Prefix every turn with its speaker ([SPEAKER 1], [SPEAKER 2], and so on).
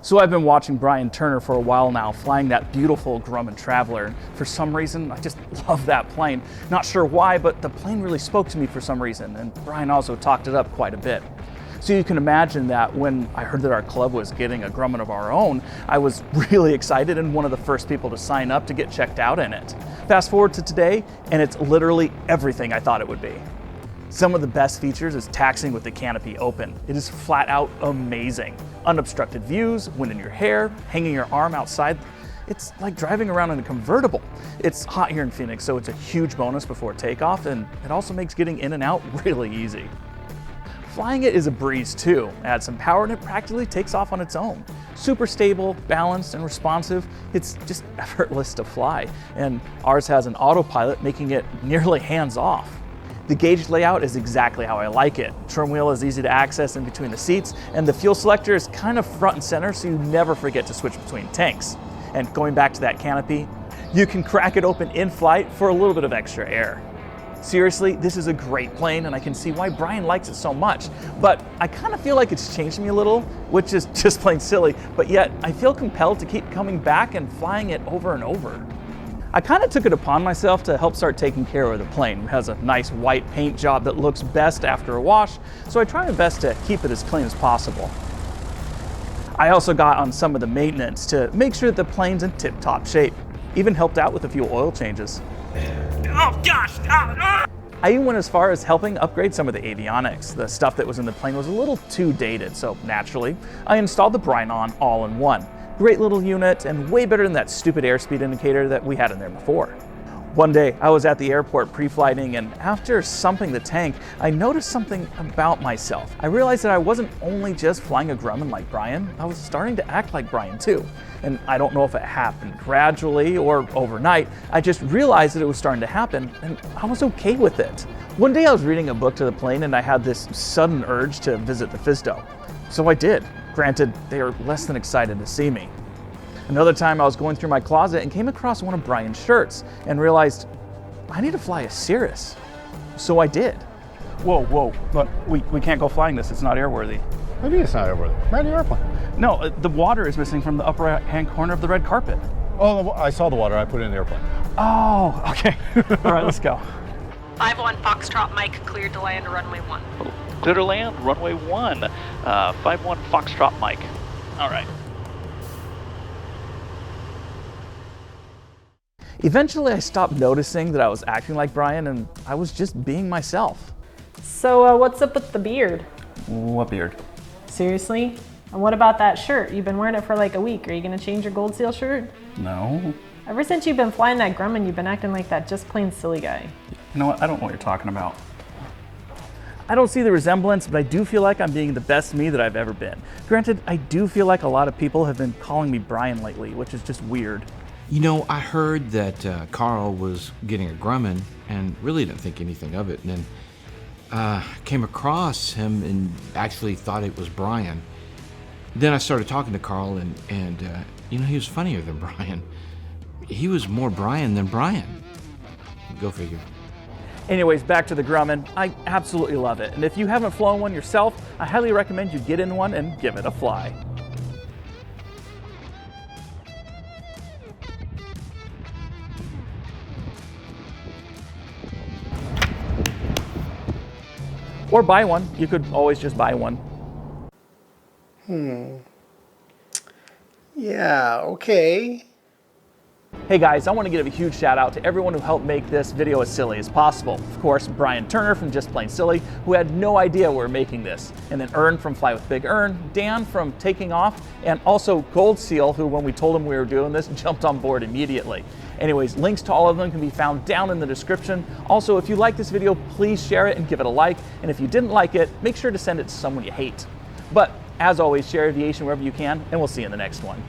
[SPEAKER 1] So I've been watching Bryan Turner for a while now, flying that beautiful Grumman Traveler. For some reason, I just love that plane. Not sure why, but the plane really spoke to me for some reason, and Bryan also talked it up quite a bit. So you can imagine that when I heard that our club was getting a Grumman of our own, I was really excited and one of the first people to sign up to get checked out in it. Fast forward to today, and it's literally everything I thought it would be. Some of the best features is taxiing with the canopy open. It is flat out amazing. Unobstructed views, wind in your hair, hanging your arm outside. It's like driving around in a convertible. It's hot here in Phoenix, so it's a huge bonus before takeoff, and it also makes getting in and out really easy. Flying it is a breeze too. Add some power and it practically takes off on its own. Super stable, balanced, and responsive. It's just effortless to fly. And ours has an autopilot, making it nearly hands-off. The gauge layout is exactly how I like it. Trim wheel is easy to access in between the seats, and the fuel selector is kind of front and center, so you never forget to switch between tanks. And going back to that canopy, you can crack it open in flight for a little bit of extra air. Seriously, this is a great plane, and I can see why Bryan likes it so much. But I kind of feel like it's changed me a little, which is just plain silly, but yet I feel compelled to keep coming back and flying it over and over. I kind of took it upon myself to help start taking care of the plane. It has a nice white paint job that looks best after a wash, so I try my best to keep it as clean as possible. I also got on some of the maintenance to make sure that the plane's in tip-top shape. Even helped out with a few oil changes. Oh gosh! I even went as far as helping upgrade some of the avionics. The stuff that was in the plane was a little too dated, so naturally, I installed the Bryan all-in-one. Great little unit, and way better than that stupid airspeed indicator that we had in there before. One day, I was at the airport pre-flighting, and after sumping the tank, I noticed something about myself. I realized that I wasn't only just flying a Grumman like Bryan, I was starting to act like Bryan too. And I don't know if it happened gradually or overnight, I just realized that it was starting to happen, and I was okay with it. One day I was reading a book to the plane, and I had this sudden urge to visit the FSDO. So I did. Granted, they are less than excited to see me. Another time I was going through my closet and came across one of Bryan's shirts and realized I need to fly a Cirrus. So I did. Whoa, look, we can't go flying this, it's not airworthy.
[SPEAKER 2] What do you mean it's not airworthy? Ride the airplane.
[SPEAKER 1] No, the water is missing from the upper right-hand corner of the red carpet.
[SPEAKER 2] Oh, I saw the water, I put it in the airplane.
[SPEAKER 1] Oh, okay. All right, let's go.
[SPEAKER 3] 5-1 Foxtrot Mike, cleared to land runway 1.
[SPEAKER 1] Clear to land, runway 1. 5-1 Foxtrot Mike. All right. Eventually, I stopped noticing that I was acting like Bryan, and I was just being myself.
[SPEAKER 4] So what's up with the beard?
[SPEAKER 1] What beard?
[SPEAKER 4] Seriously? And what about that shirt? You've been wearing it for like a week. Are you gonna change your Gold Seal shirt?
[SPEAKER 1] No.
[SPEAKER 4] Ever since you've been flying that Grumman, you've been acting like that just plain silly guy.
[SPEAKER 1] You know what? I don't know what you're talking about. I don't see the resemblance, but I do feel like I'm being the best me that I've ever been. Granted, I do feel like a lot of people have been calling me Bryan lately, which is just weird.
[SPEAKER 5] You know, I heard that Carl was getting a Grumman and really didn't think anything of it. And then came across him and actually thought it was Bryan. Then I started talking to Carl and you know, he was funnier than Bryan. He was more Bryan than Bryan. Go figure.
[SPEAKER 1] Anyways, back to the Grumman. I absolutely love it. And if you haven't flown one yourself, I highly recommend you get in one and give it a fly. Or buy one. You could always just buy one.
[SPEAKER 6] Yeah, okay.
[SPEAKER 1] Hey guys, I want to give a huge shout out to everyone who helped make this video as silly as possible. Of course, Bryan Turner from Just Plain Silly, who had no idea we were making this. And then Ern from Fly with Big Ern, Dan from Taking Off, and also Gold Seal, who when we told him we were doing this, jumped on board immediately. Anyways, links to all of them can be found down in the description. Also, if you like this video, please share it and give it a like. And if you didn't like it, make sure to send it to someone you hate. But as always, share aviation wherever you can, and we'll see you in the next one.